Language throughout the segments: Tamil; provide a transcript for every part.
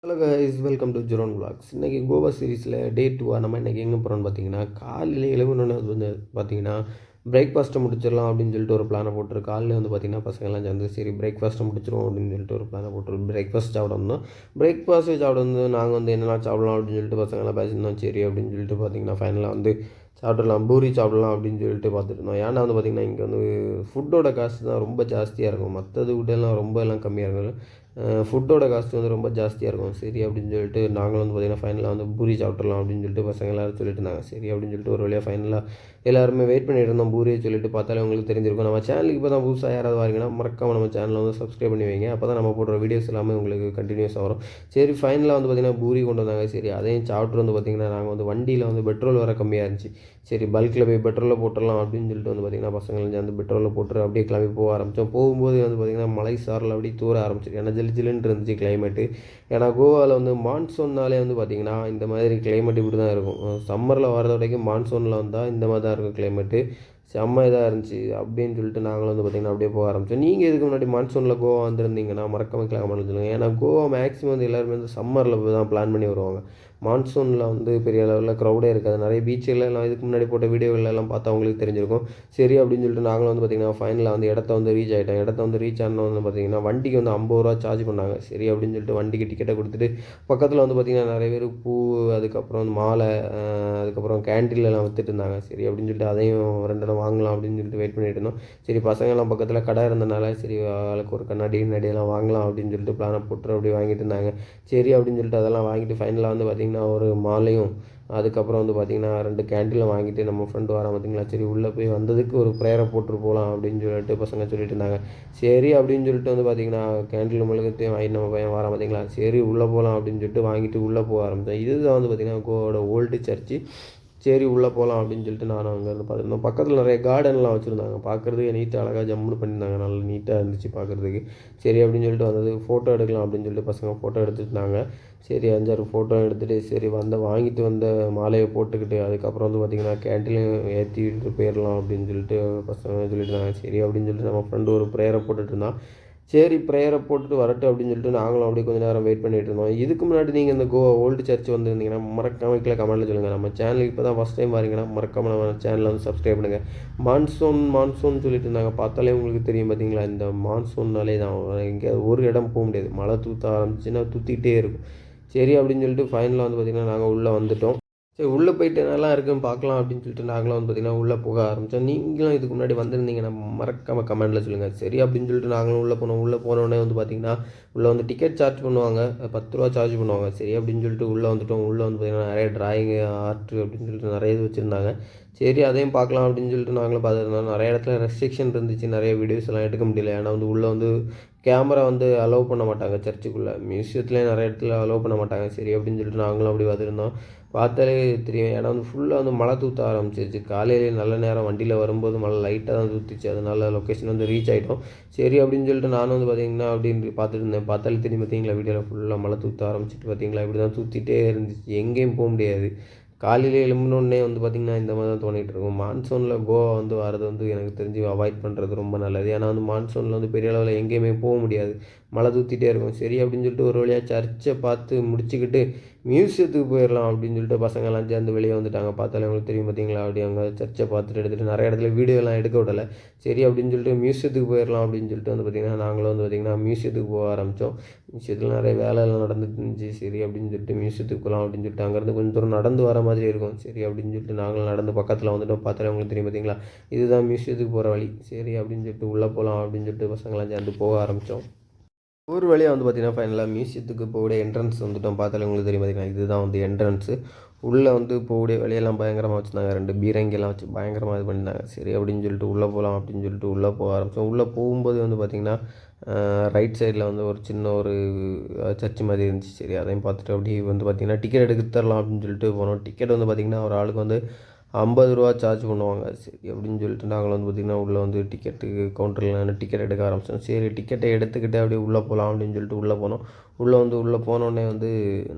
Hello guys, welcome to Jeron vlogs. இன்றைக்கி கோவா சீரீஸில் டே 2 நம்ம இன்றைக்கி எங்கே போகிறோம்னு பார்த்தீங்கன்னா, காலையில் எழுவணுன்னு வந்து பார்த்தீங்கன்னா பிரேக்ஃபாஸ்ட்டை முடிச்சிடலாம் அப்படின்னு சொல்லிட்டு ஒரு பிளானை போட்டுரு. காலையில் வந்து பார்த்திங்கன்னா பசங்கள்லாம் சேர்ந்து சரி பிரேக்ஃபாஸ்ட்டை முடிச்சிருவோம் அப்படின்னு சொல்லிட்டு ஒரு பிளானை போட்டுரு. பிரேக்ஃபாஸ்ட் சாப்பிடணும். பிரேக்ஃபாஸ்ட்டு சாப்பிட வந்து நாங்கள் வந்து என்னெல்லாம் சாப்பிடலாம் அப்படின்னு சொல்லிட்டு பசங்களாம் பேசியிருந்தோம். சரி அப்படின்னு சொல்லிட்டு பார்த்திங்கன்னா ஃபைனலாக வந்து சாப்பிட்றலாம், பூரி சாப்பிடலாம் அப்படின்னு சொல்லிட்டு பார்த்துட்டு இருந்தோம். ஏன்னா வந்து பார்த்திங்கன்னா இங்கே வந்து ஃபுட்டோட காசு தான் ரொம்ப ஜாஸ்தியாக இருக்கும். மற்றது விடலாம் ரொம்ப எல்லாம் கம்மியாக இருக்கும். ஃபுட்டோட காஸ்ட் வந்து ரொம்ப ஜாஸ்தியாக இருக்கும். சரி அப்படின்னு சொல்லிட்டு நாங்களும் வந்து பார்த்திங்கன்னா ஃபைனலாக வந்து பூரி சாப்பிட்றலாம் அப்படின்னு சொல்லிட்டு பசங்க எல்லோரும் சொல்லிட்டு இருந்தாங்க. சரி அப்படின்னு சொல்லிட்டு ஒரு வழியாக ஃபைனலாக எல்லாருமே வெயிட் பண்ணிட்டு இருந்தோம். பூரியை சொல்லிட்டு பார்த்தாலே உங்களுக்கு தெரிஞ்சிருக்கும். நம்ம சேனலுக்கு இப்போ தான் புதுசாக யாராவது வாரீங்கன்னா மறக்காமல் நம்ம சேனலை வந்து சப்ஸ்கிரைப் பண்ணி வைங்க. அப்போ தான் நம்ம போடுற வீடியோஸ் எல்லாமே உங்களுக்கு கண்டினியூஸாக வரும். சரி ஃபைனலாக வந்து பார்த்திங்கன்னா பூரி கொண்டு வந்தாங்க. சரி அதையும் சாப்பிட்டு வந்து பார்த்திங்கன்னா நாங்கள் வந்து வண்டியில் வந்து பெட்ரோல் வர கம்மியாக இருந்துச்சு. சரி பல்கில் போய் பெட்ரோலில் போட்டுடலாம் அப்படின்னு சொல்லிட்டு வந்து பார்த்திங்கன்னா பசங்களை சேர்ந்து பெட்ரோலில் போட்டு அப்படியே கிளம்பி போக ஆரம்பித்தோம். போகும்போது வந்து பார்த்திங்கன்னா மலை சாரல் அப்படியே தூர ஆரம்பிச்சிருக்கு. ஏன்னா ஜில்லுன்னு இருந்துச்சு கிளைமேட்டு. ஏன்னா கோவாவில் வந்து மான்சூன்னாலே வந்து பார்த்திங்கன்னா இந்த மாதிரி கிளைமேட் இப்படி தான் இருக்கும். சம்மரில் வரது வரைக்கும் மான்சூனில் வந்தால் இந்த மாதிரி தான் இருக்கும் கிளைமேட்டு. செம்ம இதாக இருந்துச்சு அப்படின்னு சொல்லிட்டு நாங்களும் வந்து பார்த்திங்கன்னா அப்படியே போக ஆரம்பித்தோம். நீங்கள் இதுக்கு முன்னாடி மான்சூனில் கோவா வந்திருந்தீங்கன்னா மறக்காம கமெண்ட்ல சொல்லுங்கள். ஏன்னா கோவா மேக்ஸிமம் வந்து எல்லாருமே வந்து சம்மரில் தான் பிளான் பண்ணி வருவாங்க. மான்சூனில் வந்து பெரிய அளவில் க்ரௌடே இருக்காது. நிறைய பீச்சுகளெல்லாம் இதுக்கு முன்னாடி போட்ட வீடியோவிலலாம் பார்த்தா அவங்களுக்கு தெரிஞ்சிருக்கும். சரி அப்படின்னு சொல்லிட்டு நாங்களும் வந்து பார்த்திங்கன்னா ஃபைனலாக வந்து இடத்த வந்து ரீச் ஆகிட்டோம். இடத்த வந்து ரீச் ஆனால் வந்து பார்த்திங்கன்னா வண்டிக்கு வந்து 50 ரூபா சார்ஜ் பண்ணாங்க. சரி அப்படின்னு சொல்லிட்டு வண்டிக்கு டிக்கெட்டை கொடுத்துட்டு பக்கத்தில் வந்து பார்த்திங்கன்னா நிறைய பேர் பூ, அதுக்கப்புறம் வந்து மாலை, அதுக்கப்புறம் கேன்டீன்லலாம் விற்றுட்டு இருந்தாங்க. சரி அப்படின்னு சொல்லிட்டு அதையும் 2 இடம் வாங்கலாம் அப்படின்னு சொல்லிட்டு வெயிட் பண்ணிட்டு இருந்தோம். சரி பசங்கள்லாம் பக்கத்தில் கடை இருந்தனால சரி ஆளுக்கு ஒரு கண்ணாடி நடியெல்லாம் வாங்கலாம் அப்படின்னு சொல்லிட்டு பிளானை போட்டு அப்படி வாங்கிட்டு இருந்தாங்க. சரி அப்படின்னு சொல்லிட்டு அதெல்லாம் வாங்கிட்டு ஃபைனலாக வந்து பார்த்திங்கன்னா ஒரு மாலையும், அதுக்கப்புறம் வந்து பார்த்திங்கன்னா 2 கேண்டிலும் வாங்கிட்டு நம்ம ஃப்ரெண்டு வரான் பார்த்திங்களா, சரி உள்ளே போய் வந்ததுக்கு ஒரு ப்ரேயரை போட்டுட்டு போகலாம் அப்படின்னு சொல்லிட்டு பசங்க சொல்லிட்டு இருந்தாங்க. சரி அப்படின்னு சொல்லிட்டு வந்து பார்த்திங்கன்னா கேண்டில் முழுக்கத்தையும் வாங்கிட்டு நம்ம பையன் வரான் பார்த்திங்களா, சரி உள்ளே போகலாம் அப்படின்னு சொல்லிட்டு வாங்கிட்டு உள்ளே போக ஆரம்பித்தோம். இதுதான் வந்து பார்த்திங்கன்னா கோவோட ஓல்டு சர்ச்சு. சரி உள்ளே போகலாம் அப்படின்னு சொல்லிட்டு நானும் அங்கேருந்து பார்த்துருந்தோம். பக்கத்தில் நிறைய கார்டன்லாம் வச்சுருந்தாங்க. பார்க்குறதுக்கு நீட்டாக அழகாக ஜம்முன்னு பண்ணியிருந்தாங்க. நல்லா நீட்டாக இருந்துச்சு பார்க்குறதுக்கு. சரி அப்படின்னு சொல்லிட்டு வந்தது ஃபோட்டோ எடுக்கலாம் அப்படின்னு சொல்லிட்டு பசங்க ஃபோட்டோ எடுத்துட்டு இருந்தாங்க. சரி 5, 6 ஃபோட்டோ எடுத்துகிட்டு சரி வாங்கிட்டு வந்த மாலையை போட்டுக்கிட்டு அதுக்கப்புறம் வந்து பார்த்திங்கன்னா கேண்டிலையும் ஏற்றிட்டு போயிடலாம் அப்படின்னு சொல்லிட்டு பசங்க சொல்லிட்டு இருந்தாங்க. சரி அப்படின்னு சொல்லிட்டு நம்ம ஃப்ரெண்டு ஒரு ப்ரேயரை போட்டுட்டு இருந்தான். சரி ப்ரேயரை போட்டுட்டு வரட்டும் அப்படின்னு சொல்லிட்டு நாங்களும் அப்படியே கொஞ்சம் நேரம் வெயிட் பண்ணிட்டு இருந்தோம். இதுக்கு முன்னாடி நீங்கள் இந்த கோவா ஓல்டு சர்ச் வந்திருந்தீங்கன்னா மறக்காம கீழே கமெண்ட்டில் சொல்லுங்கள். நம்ம சேனலுக்கு இப்போ தான் ஃபஸ்ட் டைம் வரீங்கன்னா மறக்காமல் நம்ம சேனலை வந்து சப்ஸ்கிரைப் பண்ணுங்கள். மான்சூன் சொல்லிட்டு இருந்தாங்க. பார்த்தாலே உங்களுக்கு தெரியும் பார்த்தீங்களா, இந்த மான்சூன்னாலே தான் எங்கேயாவது ஒரு இடம் போக முடியாது. மழை தூற்ற ஆரம்பிச்சுன்னா தூற்றிக்கிட்டே இருக்கும். சரி அப்படின்னு சொல்லிட்டு ஃபைனலாக வந்து பார்த்திங்கன்னா நாங்கள் உள்ளே வந்துவிட்டோம். சரி உள்ளே போயிட்டு நல்லா இருக்குன்னு பார்க்கலாம் அப்படின்னு சொல்லிட்டு நாங்களும் வந்து பார்த்திங்கன்னா உள்ளே போக ஆரம்பித்தோம். நீங்களும் இதுக்கு முன்னாடி வந்திருந்தீங்கன்னா மறக்காமல் கமெண்ட்டில் சொல்லுங்கள். சரி அப்படின்னு சொல்லிட்டு நாங்களும் உள்ளே போனோம். உள்ளே போனோடனே வந்து பார்த்திங்கன்னா உள்ளே வந்து டிக்கெட் சார்ஜ் பண்ணுவாங்க. 10 ரூபா சார்ஜ் பண்ணுவாங்க. சரி அப்படின்னு சொல்லிட்டு உள்ளே வந்துவிட்டோம். உள்ளே வந்து பார்த்திங்கன்னா நிறைய ட்ராயிங்கு, ஆர்ட்டு அப்படின்னு சொல்லிட்டு நிறைய இது வச்சுருந்தாங்க. சரி அதையும் பார்க்கலாம் அப்படின்னு சொல்லிட்டு நாங்களும் பார்த்துருந்தோம். நிறைய இடத்துல ரெஸ்ட்ரிக்ஷன் இருந்துச்சு. நிறைய வீடியோஸ் எல்லாம் எடுக்க முடியல. ஏன்னா வந்து உள்ளே வந்து கேமரா வந்து அலோவ் பண்ண மாட்டாங்க சர்ச்சுக்குள்ளே. மியூசியத்துலேயே நிறைய இடத்துல அலோவ் பண்ண மாட்டாங்க. சரி அப்படின்னு சொல்லிட்டு நாங்களும் அப்படி பார்த்துருந்தோம். பார்த்தாலே தெரியும். ஏன்னா வந்து ஃபுல்லாக வந்து மழை தூற்ற ஆரம்பிச்சிருச்சு. காலையிலே நல்ல நேரம் வண்டியில் வரும்போது மழை லைட்டாக தான் தூற்றிச்சு. அதனால லொக்கேஷன் வந்து ரீச் ஆகிட்டோம். சரி அப்படின்னு சொல்லிட்டு நானும் வந்து பார்த்திங்கன்னா அப்படின்னு பார்த்துட்டு இருந்தேன். பார்த்தாலே தெரியும் பார்த்தீங்களா, வீடியோவில் ஃபுல்லாக மழை தூற்ற ஆரம்பிச்சிட்டு பார்த்தீங்களா, இப்படி தான் தூற்றிட்டே இருந்துச்சு. எங்கேயும் போக முடியாது. காலையிலே எழும்பினோடனே வந்து பார்த்திங்கன்னா இந்த மாதிரி தான் தோணிகிட்டு இருக்கும். மான்சூனில் கோவா வந்து வரது வந்து எனக்கு தெரிஞ்சு அவாய்ட் பண்ணுறது ரொம்ப நல்லது. ஏன்னா வந்து மான்சூனில் வந்து பெரிய அளவில் எங்கேயுமே போக முடியாது. மழை தூற்றிட்டே இருக்கும். சரி அப்படின்னு சொல்லிட்டு ஒரு வழியாக சர்ச்சை பார்த்து முடிச்சுக்கிட்டு மியூசியத்துக்கு போயிடலாம் அப்படின்னு சொல்லிட்டு பசங்கள்லாம் சேர்ந்து வெளியே வந்துட்டாங்க. பார்த்தாலே உங்களுக்கு தெரியும் பார்த்தீங்களா, அப்படி அங்கே சர்ச்சை பார்த்துட்டு எடுத்துகிட்டு நிறைய இடத்துல வீடியோலாம் எடுக்க விடலை. சரி அப்படின்னு சொல்லிட்டு மியூசியத்துக்கு போயிடலாம் அப்படின்னு சொல்லிட்டு வந்து பார்த்திங்கன்னா நாங்களும் வந்து பார்த்திங்கன்னா மியூசியத்துக்கு போக ஆரம்பித்தோம். மியூசியத்தில் நிறைய வேலையெல்லாம் நடந்துட்டு இருந்துச்சு. சரி அப்படின்னு சொல்லிட்டு மியூசியத்துக்கு போகலாம் அப்படின்னு சொல்லிட்டு அங்கேருந்து கொஞ்சம் தூரம் நடந்து வர மாதிரி இருக்கும். சரி அப்படின்னு சொல்லிட்டு நாங்களும் நடந்து பக்கத்தில் வந்துட்டோம். பார்த்தாலே உங்களுக்கு தெரியும் பார்த்தீங்களா, இதுதான் மியூசியத்துக்கு போகிற வழி. சரி அப்படின்னு சொல்லிட்டு உள்ளே போகலாம் அப்படின்னு சொல்லிட்டு பசங்களாம் சேர்ந்து போக ஆரம்பித்தோம். ஒரு வழியாக வந்து பார்த்திங்கன்னா ஃபைனலாக மியூசியத்துக்கு போகக்கூடிய என்ட்ரன்ஸ் வந்துவிட்டோம். பார்த்தாலே உங்களுக்கு தெரியும் பார்த்திங்கன்னா, இதுதான் வந்து என்ட்ரன்ஸு. உள்ளே வந்து போகக்கூடிய வழியெல்லாம் பயங்கரமாக வச்சுருந்தாங்க. 2 பீரங்கிலாம் வச்சு பயங்கரமாக இது பண்ணியிருந்தாங்க. சரி அப்படின்னு சொல்லிட்டு உள்ளே போகலாம் அப்படின்னு சொல்லிட்டு உள்ளே போக ஆரம்பித்தோம். உள்ளே போகும்போது வந்து பார்த்திங்கன்னா ரைட் சைடில் வந்து ஒரு சின்ன ஒரு சர்ச் மாதிரி இருந்துச்சு. சரி அதையும் பார்த்துட்டு அப்படியே வந்து பார்த்திங்கன்னா டிக்கெட் எடுக்க தரலாம் அப்படின்னு சொல்லிட்டு போனோம். டிக்கெட் வந்து பார்த்திங்கன்னா ஒரு ஆளுக்கு வந்து 50 ரூபா சார்ஜ் பண்ணுவாங்க. சரி அப்படின்னு சொல்லிட்டு நாங்கள் வந்து பார்த்திங்கன்னா உள்ளே வந்து டிக்கெட்டுக்கு கவுண்டரில் டிக்கெட் எடுக்க ஆரம்பித்தோம். சரி டிக்கெட்டை எடுத்துக்கிட்டு அப்படியே உள்ளே போகலாம் அப்படின்னு சொல்லிட்டு உள்ளே போனோம். உள்ளே போனோடனே வந்து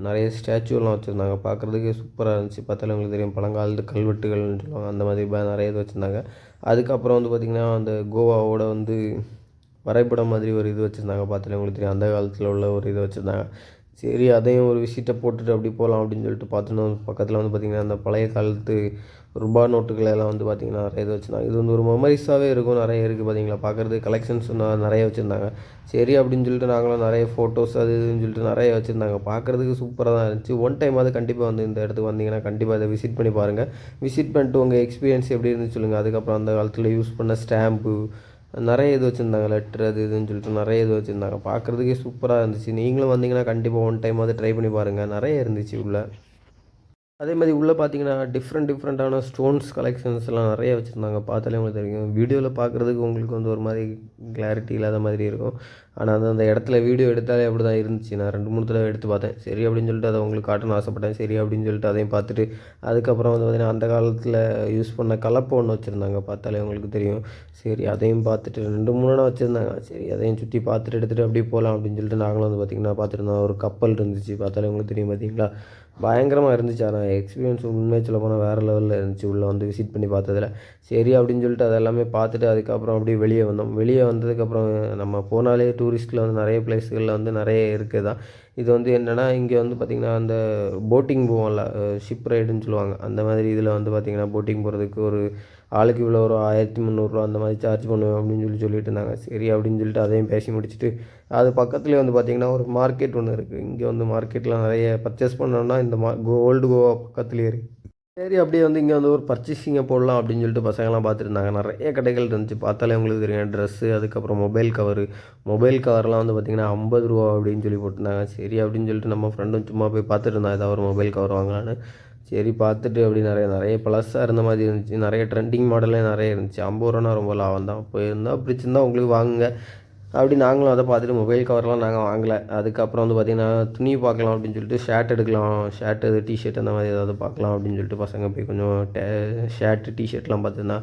நிறைய ஸ்டாச்சுவெல்லாம் வச்சுருந்தாங்க. பார்க்குறதுக்கு சூப்பராக இருந்துச்சு. பார்த்தாலே உங்களுக்கு தெரியும் பழங்காலத்து கல்வெட்டுகள்னு சொல்லுவாங்க. அந்த மாதிரி நிறைய இது வச்சுருந்தாங்க. அதுக்கப்புறம் வந்து பார்த்திங்கன்னா அந்த கோவாவோட வந்து வரைபடம் மாதிரி ஒரு இது வச்சுருந்தாங்க. பார்த்தாலே உங்களுக்கு தெரியும் அந்த காலத்தில் உள்ள ஒரு இது வச்சுருந்தாங்க. சரி அதையும் ஒரு விசிட்டை போட்டுட்டு அப்படி போகலாம் அப்படின்னு சொல்லிட்டு பார்த்தோன்னா பக்கத்தில் வந்து பார்த்திங்கன்னா அந்த பழைய காலத்து ரூபா நோட்டுகள் எல்லாம் வந்து பார்த்திங்கன்னா நிறைய இது வச்சுருந்தாங்க. இது வந்து ஒரு மெமரிஸாகவே இருக்கும். நிறைய இருக்குது பார்த்தீங்களா, பார்க்குறதுக்கு கலெக்ஷன்ஸ் நிறைய வச்சுருந்தாங்க. சரி அப்படின்னு சொல்லிட்டு நாங்களும் நிறைய ஃபோட்டோஸ் அது இதுன்னு சொல்லிட்டு நிறைய வச்சுருந்தாங்க. பார்க்குறதுக்கு சூப்பராக தான் இருந்துச்சு. ஒன் டைம் அது கண்டிப்பாக வந்து இந்த இடத்துக்கு வந்தீங்கன்னா கண்டிப்பாக இதை விசிட் பண்ணி பாருங்கள். விசிட் பண்ணிட்டு உங்கள் எக்ஸ்பீரியன்ஸ் எப்படி இருந்துச்சு சொல்லுங்கள். அதுக்கப்புறம் அந்த காலத்தில் யூஸ் பண்ண ஸ்டாம்பு நிறைய இது வச்சுருந்தாங்க. லெட்ரு அது இதுன்னு சொல்லிட்டு நிறைய இது வச்சுருந்தாங்க. பார்க்குறதுக்கே சூப்பராக இருந்துச்சு. நீங்களும் வந்தீங்கன்னா கண்டிப்பாக ஒன் டைம் அது ட்ரை பண்ணி பாருங்கள். நிறைய இருந்துச்சு உள்ளே. அதே மாதிரி உள்ளே பார்த்தீங்கன்னா டிஃப்ரெண்ட்டான ஸ்டோன்ஸ் கலெக்ஷன்ஸ்லாம் நிறைய வச்சுருந்தாங்க. பார்த்தாலே உங்களுக்கு தெரியும். வீடியோவில் பார்க்குறதுக்கு உங்களுக்கு வந்து ஒரு மாதிரி கிளாரிட்டி இல்லாத மாதிரி இருக்கும். ஆனால் அது அந்த இடத்துல வீடியோ எடுத்தாலே அப்படி தான் இருந்துச்சு. நான் 2, 3 தடவை எடுத்து பார்த்தேன். சரி அப்படின்னு சொல்லிட்டு அதை உங்களுக்கு காட்டணும்னு ஆசைப்பட்டேன். சரி அப்படின்னு சொல்லிட்டு அதையும் பார்த்துட்டு அதுக்கப்புறம் வந்து பார்த்திங்கன்னா அந்த காலத்தில் யூஸ் பண்ண கலப்பை ஒன்று வச்சுருந்தாங்க. பார்த்தாலே உங்களுக்கு தெரியும். சரி அதையும் பார்த்துட்டு 2, 3 இடம் வச்சுருந்தாங்க. சரி அதையும் சுற்றி பார்த்துட்டு எடுத்துகிட்டு அப்படியே போகலாம் அப்படின்னு சொல்லிட்டு நாங்களும் வந்து பார்த்திங்கன்னா பார்த்துருந்தோம். ஒரு கப்பல் இருந்துச்சு. பார்த்தாலே உங்களுக்கு தெரியும் பார்த்தீங்களா. பயங்கரமாக இருந்துச்சு. ஆனால் எக்ஸ்பீரியன்ஸ் உண்மையை சொல்ல போனால் வேறு லெவலில் இருந்துச்சு. உள்ளே வந்து விசிட் பண்ணி பார்த்ததில். சரி அப்படின்னு சொல்லிட்டு அதெல்லாமே பார்த்துட்டு அதுக்கப்புறம் அப்படியே வெளியே வந்தோம். வெளியே வந்ததுக்கப்புறம் நம்ம போனாலே டூரிஸ்ட்டில் வந்து நிறைய பிளேஸுகளில் வந்து நிறைய இருக்குது தான். இது வந்து என்னென்னா இங்கே வந்து பார்த்திங்கன்னா அந்த போட்டிங் போவோம்ல, ஷிப் ரைடுன்னு சொல்லுவாங்க. அந்த மாதிரி இதில் வந்து பார்த்திங்கன்னா போட்டிங் போகிறதுக்கு ஒரு ஆளுக்கு இவ்வளோ ஒரு 1300 அந்த மாதிரி சார்ஜ் பண்ணுவேன் அப்படின்னு சொல்லிட்டு இருந்தாங்க. சரி அப்படின்னு சொல்லிட்டு அதையும் பேசி முடிச்சுட்டு அது பக்கத்துலேயே வந்து பார்த்திங்கன்னா ஒரு மார்க்கெட் ஒன்று இருக்குது. இங்கே வந்து மார்க்கெட்டில் நிறைய பர்ச்சேஸ் பண்ணோன்னா இந்த ஓல்டு கோவா பக்கத்துலேயே இருக்குது. சரி அப்படியே வந்து இங்கே வந்து ஒரு பர்ச்சேசிங்கை போடலாம் அப்படின்னு சொல்லிட்டு பசங்கள்லாம் பார்த்துருந்தாங்க. நிறைய கடைகள் இருந்துச்சு. பார்த்தாலே உங்களுக்கு தெரியும். ட்ரெஸ்ஸு, அதுக்கப்புறம் மொபைல் கவர்லாம் வந்து பார்த்திங்கன்னா ரூ. 50 அப்படின்னு சொல்லி போட்டிருந்தாங்க. சரி அப்படின்னு சொல்லிட்டு நம்ம ஃப்ரெண்டும் சும்மா போய் பார்த்துட்டு இருந்தான் ஏதாவது ஒரு மொபைல் கவர் வாங்கலான்னு. சரி பார்த்துட்டு அப்படி நிறைய பழசாக இருந்த மாதிரி இருந்துச்சு. நிறைய ட்ரெண்டிங் மாடலே நிறைய இருந்துச்சு. ரூ. 50 ரொம்ப லாபம் தான். போயிருந்தால் பிடிச்சிருந்தா உங்களுக்கு வாங்குங்க. அப்படி நாங்களும் அதை பார்த்துட்டு மொபைல் கவர்லாம் நாங்கள் வாங்கலை. அதுக்கப்புறம் வந்து பார்த்திங்கன்னா துணி பார்க்கலாம் அப்படின்னு சொல்லிட்டு ஷர்ட் எடுக்கலாம். ஷர்ட்டு, டிஷர்ட் அந்த மாதிரி ஏதாவது பார்க்கலாம் அப்படின்னு சொல்லிட்டு பசங்க போய் கொஞ்சம் ஷர்ட்டு, டிஷர்ட்லாம் பார்த்துருந்தா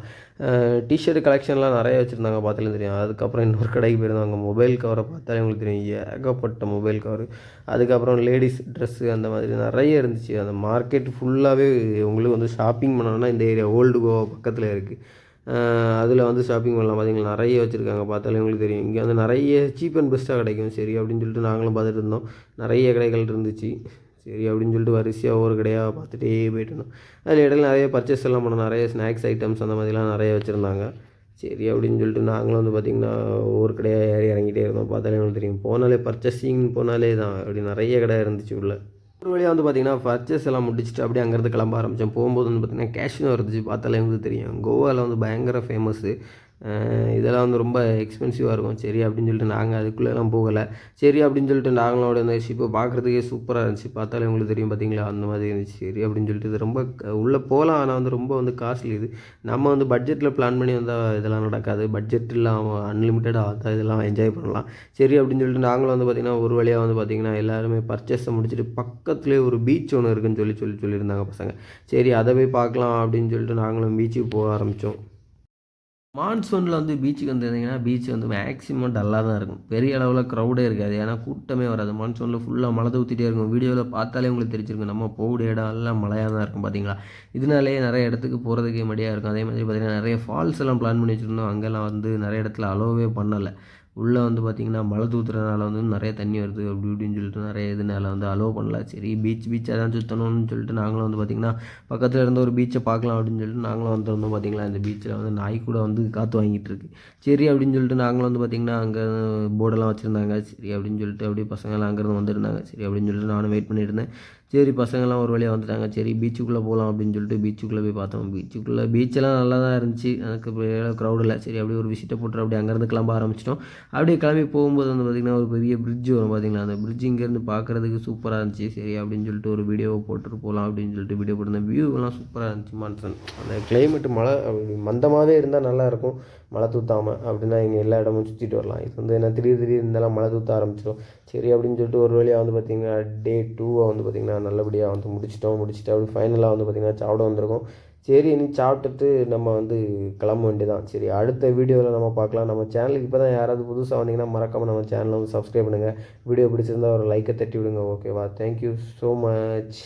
டிஷர்ட் கலெக்ஷன்லாம் நிறைய வச்சுருந்தாங்க. பார்த்தாலே தெரியும். அதுக்கப்புறம் இன்னொரு கடைக்கு போயிருந்தாங்க. மொபைல் கவரை பார்த்தாலே உங்களுக்கு தெரியும். ஏகப்பட்ட மொபைல் கவர். அதுக்கப்புறம் லேடிஸ் ட்ரெஸ்ஸு அந்த மாதிரி நிறைய இருந்துச்சு. அந்த மார்க்கெட் ஃபுல்லாகவே உங்களுக்கு வந்து ஷாப்பிங் பண்ணணுன்னா இந்த ஏரியா ஓல்டு கோவா பக்கத்தில் இருக்குது. அதில் வந்து ஷாப்பிங் பண்ணலாம். பார்த்தீங்களா நிறைய வச்சுருக்காங்க. பார்த்தாலே உங்களுக்கு தெரியும். இங்கே வந்து நிறைய சீப் அண்ட் பெஸ்ட்டாக கிடைக்கும். சரி அப்படின்னு சொல்லிட்டு நாங்களும் பார்த்துட்டு இருந்தோம். நிறைய கடைகள் இருந்துச்சு. சரி அப்படின்னு சொல்லிட்டு வரிசையாக ஒவ்வொரு கடையாக பார்த்துட்டே போயிட்டு இருந்தோம். அதில் இடையில நிறைய பர்ச்சேஸ் எல்லாம் பண்ணோம். நிறைய ஸ்நாக்ஸ் ஐட்டம்ஸ் அந்த மாதிரிலாம் நிறைய வச்சுருந்தாங்க. சரி அப்படின்னு சொல்லிட்டு நாங்களும் வந்து பார்த்திங்கன்னா ஒவ்வொரு கடையாக ஏறி இறங்கிட்டே இருந்தோம். பார்த்தாலே உங்களுக்கு தெரியும். போனாலே பர்ச்சேசிங் போனாலே தான் அப்படி நிறைய கடை இருந்துச்சு உள்ளே. ஒரு வழியாக வந்து பார்த்திங்கன்னா பர்ச்சேஸ் எல்லாம் முடிச்சுட்டு அப்படியே அங்கேருந்து கிளம்ப ஆரம்பித்தோம். போகும்போது வந்து பார்த்திங்கன்னா கேஷ்னோ இருந்துச்சு. பார்த்தாலே உங்களுக்கு தெரியும். கோவாவில் வந்து பயங்கர ஃபேமஸ்ஸு. இதெல்லாம் வந்து ரொம்ப எக்ஸ்பென்சிவாக இருக்கும். சரி அப்படின்னு சொல்லிட்டு நாங்கள் அதுக்குள்ளேலாம் போகலை. சரி அப்படின்னு சொல்லிட்டு நாங்களோட இந்த ஷிப்பை பார்க்குறதுக்கே சூப்பராக இருந்துச்சு. பார்த்தாலே உங்களுக்கு தெரியும் பார்த்தீங்களா, அந்த மாதிரி இருந்துச்சு. சரி அப்படின்னு சொல்லிட்டு இது ரொம்ப உள்ளே போகலாம். ஆனால் வந்து ரொம்ப வந்து காஸ்ட்லி இது. நம்ம வந்து பட்ஜெட்டில் பிளான் பண்ணி வந்தால் இதெல்லாம் நடக்காது. பட்ஜெட் இல்லாமல் அன்லிமிட்டடாக தான் இதெல்லாம் என்ஜாய் பண்ணலாம். சரி அப்படின்னு சொல்லிட்டு நாங்களும் வந்து பார்த்திங்கன்னா ஒரு வழியாக வந்து பார்த்திங்கன்னா எல்லாருமே பர்ச்சேஸை முடிச்சுட்டு பக்கத்துலேயே ஒரு பீச் ஒன்று இருக்குதுன்னு சொல்லியிருந்தாங்க பசங்க. சரி அதை போய் பார்க்கலாம் அப்படின்னு சொல்லிட்டு நாங்களும் பீச்சுக்கு போக ஆரம்பித்தோம். மான்சூனில் வந்து பீச்சுக்கு வந்துருந்தீங்கன்னா பீச் வந்து மேக்ஸிமம் டல்லாக தான் இருக்கும். பெரிய அளவில் க்ரௌடே இருக்காது. ஏன்னா கூட்டமே வராது. மான்சூனில் ஃபுல்லாக மழை ஊற்றிட்டே இருக்கும். வீடியோவில் பார்த்தாலே உங்களுக்கு தெரிஞ்சிருக்கும். நம்ம போகக்கூடிய இடம் எல்லாம் மழையாக தான் இருக்கும் பார்த்தீங்களா. இதனாலேயே நிறைய இடத்துக்கு போகிறதுக்கே மடியாக இருக்கும். அதே மாதிரி பார்த்திங்கன்னா நிறைய ஃபால்ஸ் எல்லாம் பிளான் பண்ணி வச்சுருந்தோம். அங்கெல்லாம் வந்து நிறைய இடத்துல அலோவே பண்ணலை. உள்ளே வந்து பார்த்திங்கன்னா மழை தூத்துறதுனால வந்து நிறைய தண்ணி வருது அப்படி இப்படின்னு சொல்லிட்டு நிறைய இதனால வந்து அலோவ் பண்ணல. சரி பீச்சாக தான் சுற்றணும்னு சொல்லிட்டு நாங்களும் வந்து பார்த்திங்கன்னா பக்கத்தில் இருந்த ஒரு பீச்சை பார்க்கலாம் அப்படின்னு சொல்லிட்டு நாங்களும் வந்திருந்தோம். பார்த்திங்களா இந்த பீச்சில் வந்து நாய் கூட வந்து காற்று வாங்கிட்டு இருக்கு. சரி அப்படின்னு சொல்லிட்டு நாங்களும் வந்து பார்த்திங்கன்னா அங்கே போர்டெல்லாம் வச்சுருந்தாங்க. சரி அப்படின்னு சொல்லிட்டு அப்படியே பசங்கள்லாம் அங்கேருந்து வந்துருந்தாங்க. சரி அப்படின்னு சொல்லிட்டு நானும் வெயிட் பண்ணிட்டு இருந்தேன். சரி பசங்கள்லாம் ஒரு வழியாக வந்துட்டாங்க. சரி பீச்சுக்குள்ளே போகலாம் அப்படின்னு சொல்லிட்டு பீச்சுக்குள்ளே போய் பார்த்தோம். பீச்செல்லாம் நல்லா தான் இருந்துச்சு. எனக்கு க்ரௌட் இல்லை. சரி அப்படியே ஒரு விசிட்டை போட்டு அப்படியே அங்கேருந்து கிளம்ப ஆரம்பிச்சிட்டோம். அப்படியே கிளம்பி போகும்போது வந்து பார்த்திங்கன்னா ஒரு பெரிய பிரிட்ஜ் வரும் பார்த்திங்களா. அந்த பிரிட்ஜ் இங்கேருந்து பார்க்குறதுக்கு சூப்பராக இருந்துச்சு. சரி அப்படின்னு சொல்லிட்டு ஒரு வீடியோவை போட்டுட்டு போகலாம் அப்படின்னு சொல்லிட்டு வீடியோ போட்டிருந்தேன். வியூவெல்லாம் சூப்பராக இருந்துச்சு. மான்சூன் அந்த கிளைமேட்டு மழை மந்தமாகவே இருந்தால் நல்லாயிருக்கும். மழை தூத்தாமல் அப்படின்னா இங்கே எல்லா இடமும் சுற்றிட்டு வரலாம். இது வந்து என்ன திடீர் இருந்தாலும் மழை தூத்த ஆரம்பிச்சிடும். சரி அப்படின்னு சொல்லிட்டு ஒரு வழியாக வந்து பார்த்திங்கன்னா டே 2 வந்து பார்த்திங்கன்னா நல்லபடியாக வந்து முடிச்சுட்டு அப்படி ஃபைனலாக வந்து பார்த்திங்கன்னா சாப்பிட வந்திருக்கோம். சரி இனி சாப்பிட்டுட்டு நம்ம வந்து கிளம்ப வேண்டியதான். சரி அடுத்த வீடியோவில் நம்ம பார்க்கலாம். நம்ம சேனலுக்கு இப்போ தான் யாராவது புதுசாக வந்தீங்கன்னா மறக்காமல் நம்ம சேனலை வந்து சப்ஸ்கிரைப் பண்ணுங்கள். வீடியோ பிடிச்சிருந்தால் ஒரு லைக்கை தட்டி விடுங்க. ஓகேவா? Thank you so much.